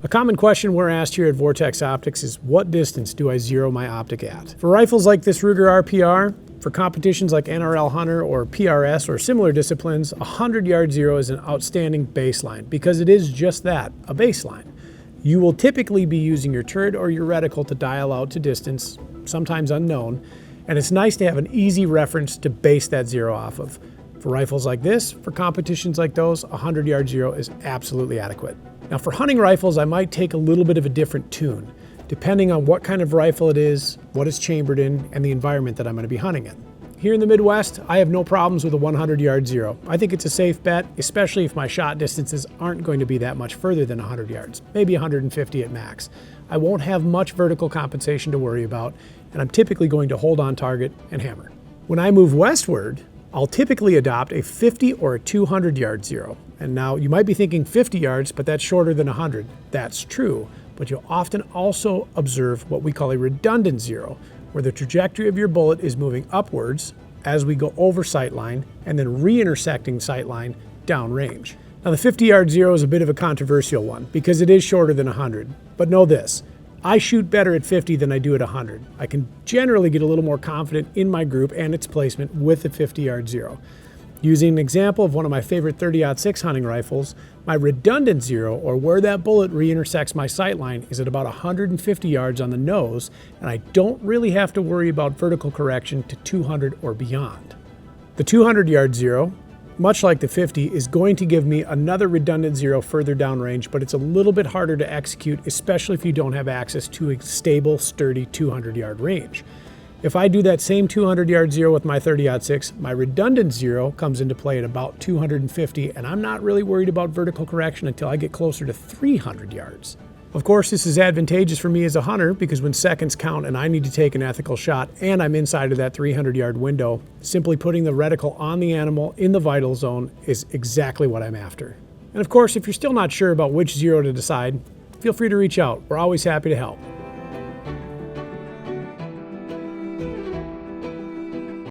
A common question we're asked here at Vortex Optics is, what distance do I zero my optic at? For rifles like this Ruger RPR, for competitions like NRL Hunter or PRS or similar disciplines, a 100-yard zero is an outstanding baseline because it is just that, a baseline. You will typically be using your turret or your reticle to dial out to distance, sometimes unknown, and it's nice to have an easy reference to base that zero off of. For rifles like this, for competitions like those, a 100-yard zero is absolutely adequate. Now for hunting rifles, I might take a little bit of a different tune, depending on what kind of rifle it is, what it's chambered in, and the environment that I'm going to be hunting in. Here in the Midwest, I have no problems with a 100-yard zero. I think it's a safe bet, especially if my shot distances aren't going to be that much further than 100 yards, maybe 150 at max. I won't have much vertical compensation to worry about, and I'm typically going to hold on target and hammer. When I move westward, I'll typically adopt a 50 or a 200-yard zero. And now you might be thinking 50 yards, but that's shorter than 100. That's true, but you'll often also observe what we call a redundant zero, where the trajectory of your bullet is moving upwards as we go over sightline and then re-intersecting sightline downrange. Now the 50-yard zero is a bit of a controversial one because it is shorter than 100, but know this. I shoot better at 50 than I do at 100. I can generally get a little more confident in my group and its placement with the 50-yard zero. Using an example of one of my favorite 30-06 hunting rifles, my redundant zero, or where that bullet re-intersects my sightline, is at about 150 yards on the nose, and I don't really have to worry about vertical correction to 200 or beyond. The 200-yard zero, much like the 50, is going to give me another redundant zero further downrange, but it's a little bit harder to execute, especially if you don't have access to a stable, sturdy 200-yard range. If I do that same 200-yard zero with my 30-06, my redundant zero comes into play at about 250, and I'm not really worried about vertical correction until I get closer to 300 yards. Of course, this is advantageous for me as a hunter because when seconds count and I need to take an ethical shot and I'm inside of that 300-yard window, simply putting the reticle on the animal in the vital zone is exactly what I'm after. And of course, if you're still not sure about which zero to decide, feel free to reach out. We're always happy to help.